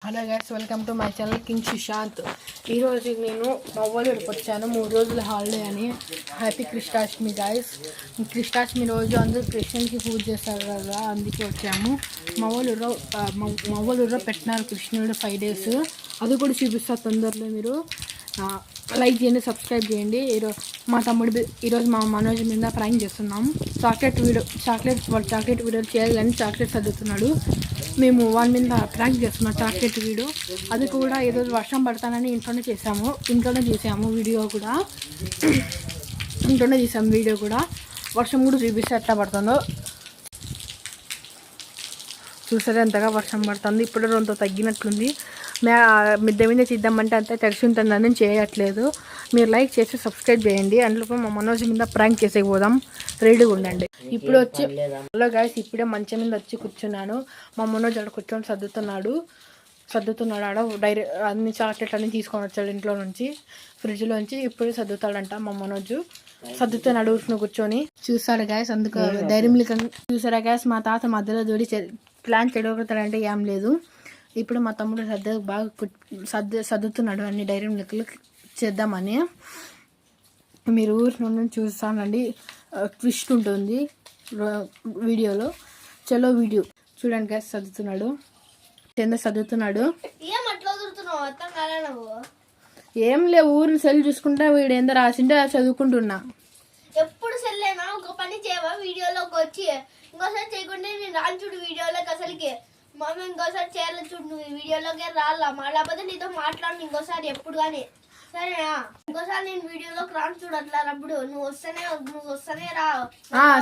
Hello guys, welcome to my channel king Sushant. ఈరోజు నేను మవ్వలూరుకి వచ్చాను. 3 రోజుల హాలిడే అని. Happy Krishnashtami guys. కృష్ణాష్టమి రోజు అందరూ కృష్ణునికి పూజ చేస్తారు కదా, అందుకే వచ్చాము. మవ్వలూరులో పెట్టినారు కృష్ణుడు 5 days. అది కూడా చూపిస్తారు తొందరలో. మీరు లైక్ చేయండి, సబ్స్క్రైబ్ చేయండి. మా తమ్ముడు ఈరోజు మా మనోజ్ మీద ప్రాంక్ చేస్తున్నాం. చాక్లెట్ వీడియో చేయాలని చాక్లెట్ చదువుతున్నాడు. మేము వాళ్ళ మీద ప్రాంక్ చేస్తున్నాం చాక్లెట్ వీడియో. అది కూడా ఈరోజు వర్షం పడతానని ఇంట్లోనే చేసాము వీడియో కూడా. వీడియో కూడా వర్షం కూడా చూపిస్తే ఎట్లా పడుతుందో చూసారా, ఎంతగా వర్షం పడుతుంది. ఇప్పుడు రొంత తగ్గినట్లుంది. మిద్దె మీద చేద్దామంటే అంతా తడిసి ఉంటుందని చేయట్లేదు. మీరు లైక్ చేసి సబ్స్క్రైబ్ చేయండి. అందులో మా మనోజ్ మీద ప్రాంక్ చేసేపోదాం, రెడీగా ఉండండి. ఇప్పుడు వచ్చి హలో గైస్, ఇప్పుడే మంచం మీద వచ్చి కూర్చున్నాను. మా మనోజ్ ఆడ కూర్చొని సర్దుతున్నాడు ఆడ అన్ని చాక్లెట్ అన్నీ తీసుకొని వచ్చాడు ఇంట్లో నుంచి, ఫ్రిడ్జ్లోంచి. ఇప్పుడు సర్దుతాడంట మా మనోజ్. సర్దుతున్నాడు ఊరికి కూర్చొని. చూసారా గైస్, అందుకు ధైర్యం లేక చూసారా గైస్, మా తాత మధ్యలో దూడి ప్లాన్ చెడగొడతాడంటే ఏం లేదు. ఇప్పుడు మా తమ్ముడు బాగా సర్దుతున్నాడు అన్ని డైరీ లెక్కలు చేద్దామని. మీరు ఊరి నుండి చూస్తానండి, ట్విస్ట్ ఉంటుంది వీడియోలో. చలో వీడియో చూడండి గైస్. సర్దుతున్నాడు. ఏం లే, ఊరిని సెల్ చూసుకుంటా వీడు ఏందో రాసిండే చదువుకుంటున్నా. ఎప్పుడు సెల్లేనా ఒక పని చేయవా? వీడియోలోకి వచ్చి ఇంకోసారి చేయకుండా నేను రాను చూడు వీడియోలోకి. అసలుకి మమ్మీ ఇంకోసారి చేయాలి చూడు, నువ్వు వీడియోలోకి రాలా. లేకపోతే నీతో మాట్లాడు ఇంకోసారి ఎప్పుడు కానీ, సరేనా? ఇంకోసారి నేను వీడియోలోకి రాను చూడు అట్లా. అప్పుడు నువ్వు వస్తేనే రా.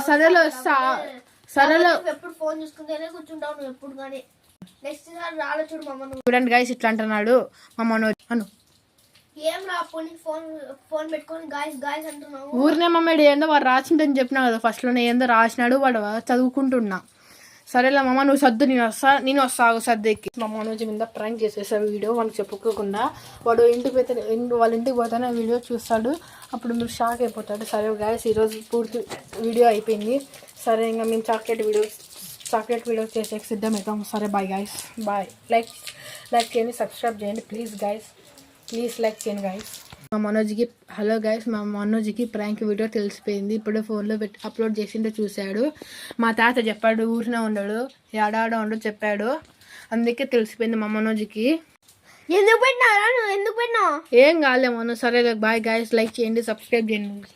సరేలో ఎప్పుడు ఫోన్ చూసుకుంటేనే కూర్చుంటావు నువ్వు ఎప్పుడు కానీ. నెక్స్ట్ సారి రాలే చూడు మమ్మ. చూడండి గైస్, ఇట్లా అంటున్నాడు మా మనోజ్. ఏం రా ఫోన్ పెట్టుకొని గాయస్ అంటున్నావు. ఊరినే మమ్మీ ఏందో వాడు రాసిందని చెప్పినా కదా ఫస్ట్లోనే. ఏందో రాసినాడు వాడు, చదువుకుంటున్నా. సరేలే మమ్మ, నువ్వు సర్దు, నేను వస్తాను సర్దేకి. మా మనోజ్ మీద ప్రాంక్ చేసేసాడు వీడియో వాళ్ళకి చెప్పుకోకుండా. వాడు వాళ్ళ ఇంటికి పోతానే వీడియో చూస్తాడు, అప్పుడు మీరు షాక్ అయిపోతాడు. సరే గాయస్, ఈరోజు పూర్తి వీడియో అయిపోయింది. సరే, ఇంకా మేము చాక్లెట్ వీడియో చేసే సిద్ధమవుతాం. సరే బాయ్ గాయస్, బాయ్. లైక్ చేయండి, సబ్స్క్రైబ్ చేయండి ప్లీజ్ లైక్ చేయండి గాయస్. హలో గైస్, మా మనోజ్కి ప్రాంక్ వీడియో తెలిసిపోయింది. ఇప్పుడు ఫోన్లో అప్లోడ్ చేసిండే చూశాడు. మా తాత చెప్పాడు, ఊరినే ఉండడు, ఏడాడ ఉండడు చెప్పాడు. అందుకే తెలిసిపోయింది మా మనోజ్కి. ఎందుకు పెట్టినా? ఏం కాలే మనోజ్. సరే బాయ్ గైస్, లైక్ చేయండి, సబ్స్క్రైబ్ చేయండి.